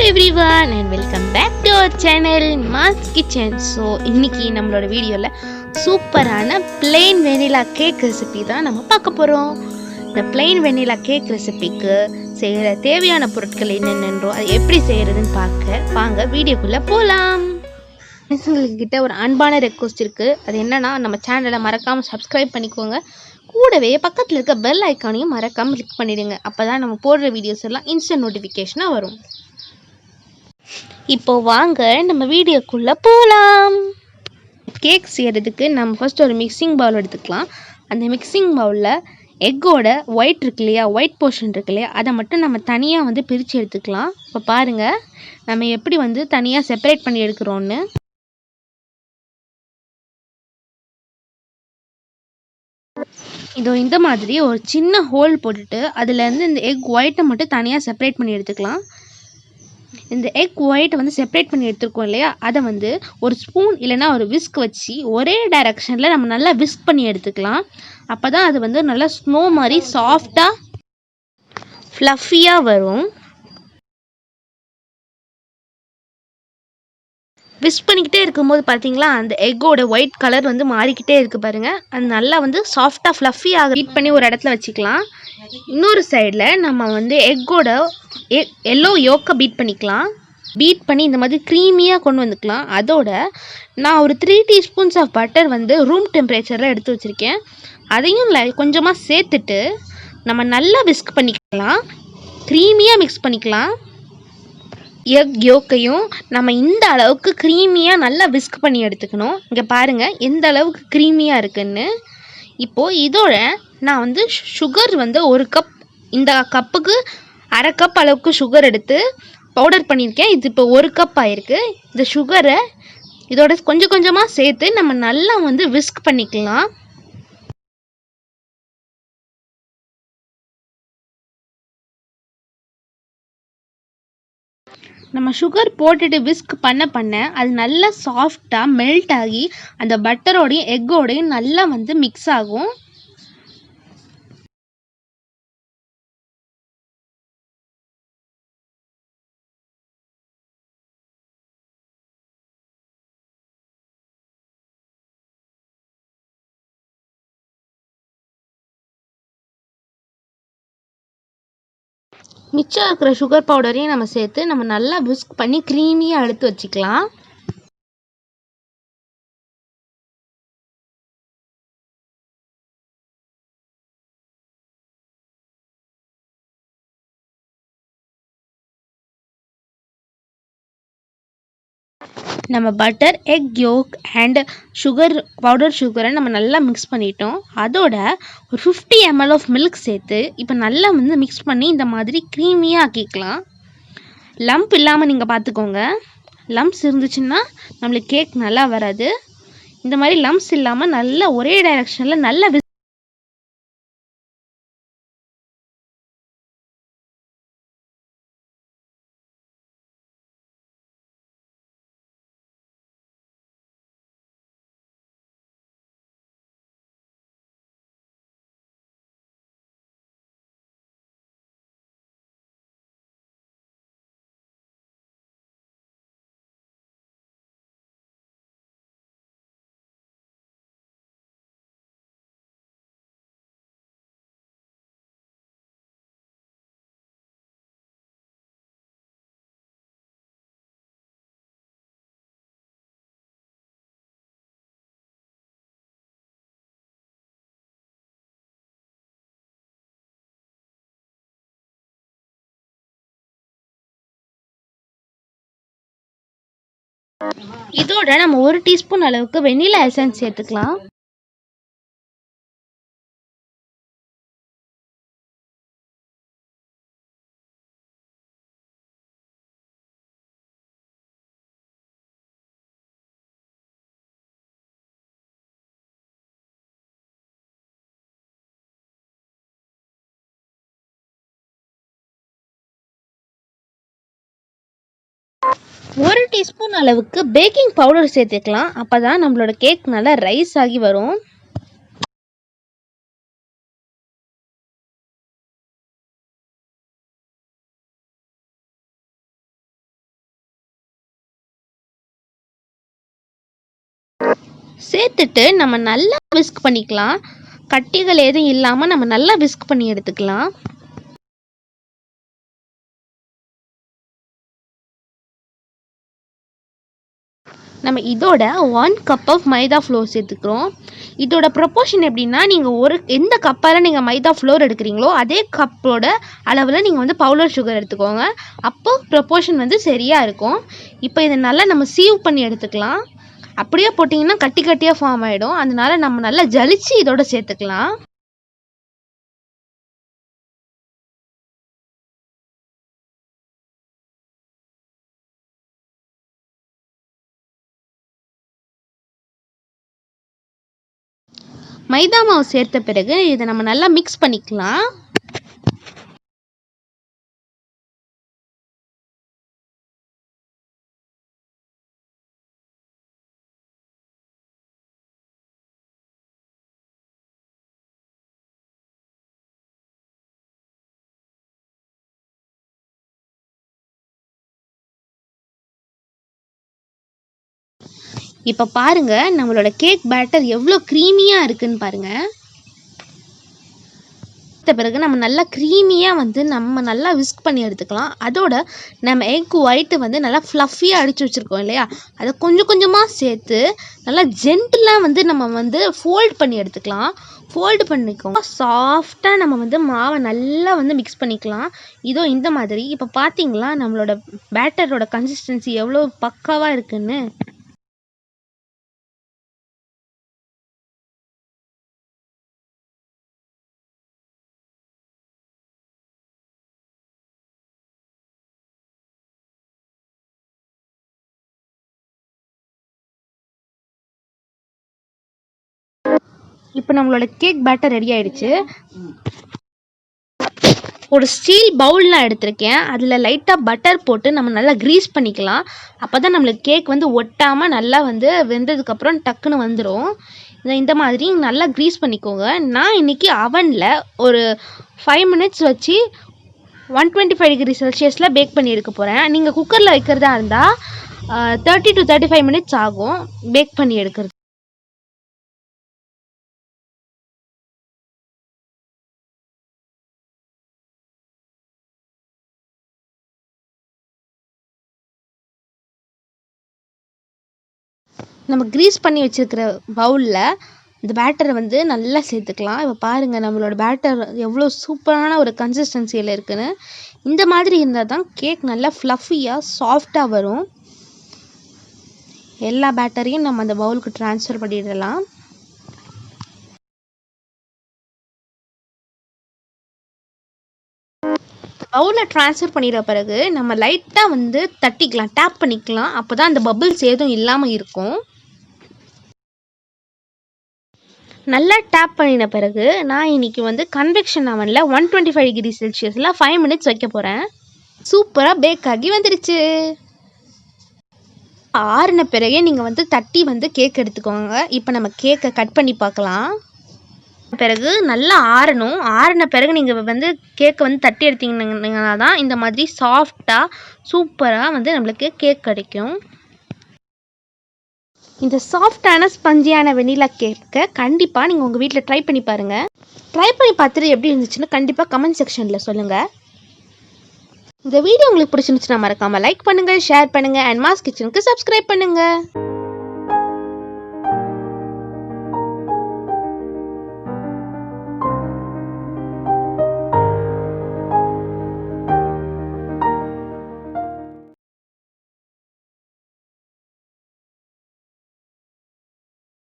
everyone and welcome back to our channel Ma's Kitchen. So இன்னைக்கு நம்மளோட வீடியோல சூப்பரான plain vanilla cake recipe தான் நம்ம பார்க்க போறோம். இந்த plain vanilla cake ரெசிபிக்கு செய்யற தேவையான பொருட்கள் என்னென்னன்றோ அது எப்படி செய்யறதுன்னு பார்க்க வாங்க வீடியோக்குள்ள போலாம். கிட்ட ஒரு அன்பான ரெக்வெஸ்ட் இருக்கு. அது என்னன்னா நம்ம சேனலை மறக்காம சப்ஸ்கிரைப் பண்ணிக்கோங்க. கூடவே பக்கத்துல இருக்க பெல் ஐகானையும் மறக்காம கிளிக் பண்ணிடுங்க. அப்பதான் நம்ம போடுற வீடியோஸ் எல்லாம் இன்ஸ்டன்ட் நோட்டிஃபிகேஷனா வரும். இப்போ வாங்க நம்ம வீடியோக்குள்ள போலாம். கேக் செய்யறதுக்கு நம்ம ஃபர்ஸ்ட் ஒரு மிக்சிங் பவுல் எடுத்துக்கலாம். அந்த மிக்சிங் பவுல்ல எக்கோட ஒயிட் இருக்கு இல்லையா, ஒயிட் போர்ஷன் இருக்கு இல்லையா, அதை மட்டும் நம்ம தனியாக பிரித்து எடுத்துக்கலாம். இப்போ பாருங்க நம்ம எப்படி தனியாக செப்பரேட் பண்ணி எடுக்கிறோன்னு. இதோ இந்த மாதிரி ஒரு சின்ன ஹோல் போட்டுட்டு அதுலேருந்து இந்த எக் ஒயிட்டை மட்டும் தனியாக செப்பரேட் பண்ணி எடுத்துக்கலாம். இந்த எக் ஒயிட்டை செப்பரேட் பண்ணி எடுத்துருக்கோம் இல்லையா, அதை ஒரு ஸ்பூன் இல்லைன்னா ஒரு விஸ்க் வச்சு ஒரே டைரக்ஷனில் நம்ம நல்லா விஸ்க் பண்ணி எடுத்துக்கலாம். அப்போ தான் அது நல்லா ஸ்னோ மாதிரி சாஃப்டாக ஃப்ளஃபியாக வரும். விஸ்க் பண்ணிக்கிட்டே இருக்கும்போது பார்த்தீங்களா அந்த எக்கோட ஒயிட் கலர் மாறிக்கிட்டே இருக்குது பாருங்கள். அது நல்லா சாஃப்டாக ஃப்ளஃபியாக ஹீட் பண்ணி ஒரு இடத்துல வச்சுக்கலாம். இன்னொரு சைடில் நம்ம எக்கோட எல்லோ யோக்கை பீட் பண்ணிக்கலாம். பீட் பண்ணி இந்த மாதிரி க்ரீமியாக கொண்டு வந்துக்கலாம். அதோட நான் ஒரு 3 டீஸ்பூன்ஸ் ஆஃப் பட்டர் ரூம் டெம்பரேச்சரில் எடுத்து வச்சுருக்கேன். அதையும் கொஞ்சமாக சேர்த்துட்டு நம்ம நல்லா விஸ்க் பண்ணிக்கலாம். க்ரீமியாக மிக்ஸ் பண்ணிக்கலாம். எக் யோக்கையும் நம்ம இந்த அளவுக்கு க்ரீமியாக நல்லா விஸ்க் பண்ணி எடுத்துக்கணும். இங்கே பாருங்கள் எந்த அளவுக்கு க்ரீமியாக இருக்குன்னு. இப்போது இதோட நான் சுகர் ஒரு கப், இந்த கப்புக்கு அரை கப் அளவுக்கு சுகர் எடுத்து பவுடர் பண்ணியிருக்கேன். இது இப்போ 1 கப் ஆயிருக்கு. இந்த சுகரை இதோட கொஞ்சம் கொஞ்சமாக சேர்த்து நம்ம நல்லா விஸ்க் பண்ணிக்கலாம். நம்ம சுகர் போட்டுட்டு விஸ்க் பண்ண அது நல்லா சாஃப்டாக மெல்ட் ஆகி அந்த பட்டரோடையும் எக்கோடையும் நல்லா மிக்ஸ் ஆகும். மிச்சம் இருக்கிற சுகர் பவுடரையும் நம்ம சேர்த்து நம்ம நல்லா விஸ்க் பண்ணி க்ரீமியாக எடுத்து வச்சுக்கலாம். நம்ம butter, egg yolk and powder சுகரை நம்ம நல்லா மிக்ஸ் பண்ணிட்டோம். அதோட ஒரு 50 ml ஆஃப் மில்க் சேர்த்து இப்போ நல்லா மிக்ஸ் பண்ணி இந்த மாதிரி க்ரீமியாக ஆக்கிக்கலாம். லம்ப் இல்லாமல் நீங்கள் பார்த்துக்கோங்க. லம்ப்ஸ் இருந்துச்சுன்னா நம்மளுக்கு கேக் நல்லா வராது. இந்த மாதிரி லம்ப்ஸ் இல்லாமல் நல்லா ஒரே டைரக்ஷனில் நல்லா இதோட நம்ம 1 டீஸ்பூன் அளவுக்கு வெண்ணிலா எசன்ஸ் சேர்த்துக்கலாம். ஒரு டீஸ்பூன் அளவுக்கு பேக்கிங் பவுடர் சேர்த்துக்கலாம். அப்பதான் நம்மளோட கேக் நல்லா ரைஸ் ஆகி வரும். சேர்த்துட்டு நம்ம நல்லா விஸ்க் பண்ணிக்கலாம். கட்டிகள் எதுவும் இல்லாமல் நம்ம நல்லா விஸ்க் பண்ணி எடுத்துக்கலாம். நம்ம இதோட 1 கப் ஆஃப் மைதா ஃப்ளோர் சேர்த்துக்கிறோம். இதோட ப்ரொப்போர்ஷன் எப்படின்னா, நீங்கள் எந்த கப்பால் நீங்கள் மைதா ஃப்ளோர் எடுக்கிறீங்களோ அதே கப்போட அளவில் நீங்கள் வந்து பவுடர் சுகர் எடுத்துக்கோங்க. அப்போ ப்ரொப்போர்ஷன் வந்து சரியாக இருக்கும். இப்போ இதை நல்லா நம்ம சீவ் பண்ணி எடுத்துக்கலாம். அப்படியே போட்டிங்கன்னா கட்டி கட்டியாக ஃபார்ம் ஆகிடும். அதனால நம்ம நல்லா ஜலிச்சு இதோட சேர்த்துக்கலாம். மைதா மாவு சேர்த்த பிறகு இதை நம்ம நல்லா மிக்ஸ் பண்ணிக்கலாம். இப்போ பாருங்க நம்மளோட கேக் பேட்டர் எவ்வளோ க்ரீமியாக இருக்குன்னு பாருங்க. பிறகு நம்ம நல்லா க்ரீமியாக வந்து நம்ம நல்லா விஸ்க் பண்ணி எடுத்துக்கலாம். அதோட நம்ம எக் ஒயிட்டு வந்து நல்லா ஃப்ளஃபியாக அடித்து வச்சுருக்கோம் இல்லையா, அதை கொஞ்சம் கொஞ்சமாக சேர்த்து நல்லா ஜென்டிலாக வந்து நம்ம வந்து ஃபோல்ட் பண்ணி எடுத்துக்கலாம். ஃபோல்டு பண்ணிக்கோங்க. சாஃப்டாக நம்ம வந்து மாவை நல்லா வந்து மிக்ஸ் பண்ணிக்கலாம். இதோ இந்த மாதிரி. இப்போ பார்த்தீங்களா நம்மளோட பேட்டரோட கன்சிஸ்டன்சி எவ்வளோ பக்காவாக இருக்குன்னு. இப்போ நம்மளோட கேக் பேட்டர் ரெடி ஆயிடுச்சு. ஒரு ஸ்டீல் பவுல் நான் எடுத்திருக்கேன். அதில் லைட்டாக பட்டர் போட்டு நம்ம நல்லா க்ரீஸ் பண்ணிக்கலாம். அப்போ தான் நம்மளுக்கு கேக் வந்து ஒட்டாமல் நல்லா வந்து வெந்ததுக்கப்புறம் டக்குன்னு வந்துடும். இந்த மாதிரி நல்லா க்ரீஸ் பண்ணிக்கோங்க. நான் இன்றைக்கி அவனில் ஒரு 5 மினிட்ஸ் வச்சு 125 டிகிரி செல்சியஸில் பேக் பண்ணி எடுக்க போகிறேன். நீங்கள் குக்கரில் வைக்கிறதா இருந்தால் 30 to 35 மினிட்ஸ் ஆகும் பேக் பண்ணி எடுக்கிறது. நம்ம க்ரீஸ் பண்ணி வச்சுருக்கிற பவுலில் இந்த பேட்டரை வந்து நல்லா சேர்த்துக்கலாம். இப்போ பாருங்கள் நம்மளோட பேட்டர் எவ்வளோ சூப்பரான ஒரு கன்சிஸ்டன்சியில் இருக்குன்னு. இந்த மாதிரி இருந்தால் தான் கேக் நல்லா ஃப்ளஃபியாக சாஃப்டாக வரும். எல்லா பேட்டரையும் நம்ம அந்த பவுலுக்கு ட்ரான்ஸ்ஃபர் பண்ணிடலாம். பவுலில் ட்ரான்ஸ்ஃபர் பண்ணிடுற பிறகு நம்ம லைட்டாக வந்து தட்டிக்கலாம், டேப் பண்ணிக்கலாம். அப்போ தான் அந்த பபிள்ஸ் எதுவும் இல்லாமல் இருக்கும். நல்லா டேப் பண்ணின பிறகு நான் இன்றைக்கி வந்து கன்வெக்ஷன் அவனில் 125 டிகிரி செல்சியஸில் 5 மினிட்ஸ் வைக்க போகிறேன். சூப்பராக பேக் ஆகி வந்துடுச்சு. ஆறின பிறகே நீங்கள் வந்து தட்டி வந்து கேக் எடுத்துக்கோங்க. இப்போ நம்ம கேக்கை கட் பண்ணி பார்க்கலாம். பிறகு நல்லா ஆறணும். ஆறின பிறகு நீங்கள் வந்து கேக்கை வந்து தட்டி எடுத்தீங்கன்னா தான் இந்த மாதிரி சாஃப்டாக சூப்பராக வந்து நம்மளுக்கு கேக் கிடைக்கும். இந்த சாஃப்டான ஸ்பஞ்சியான வெனிலா கேக்கை கண்டிப்பாக நீங்கள் உங்கள் வீட்டில் ட்ரை பண்ணி பாருங்கள். ட்ரை பண்ணி பார்த்துட்டு எப்படி இருந்துச்சுன்னு கண்டிப்பாக கமெண்ட் செக்ஷனில் சொல்லுங்கள். இந்த வீடியோ உங்களுக்கு பிடிச்சிருந்துச்சுன்னா மறக்காமல் லைக் பண்ணுங்கள், ஷேர் பண்ணுங்கள் அண்ட் மாஸ் கிச்சனுக்கு சப்ஸ்கிரைப் பண்ணுங்கள்.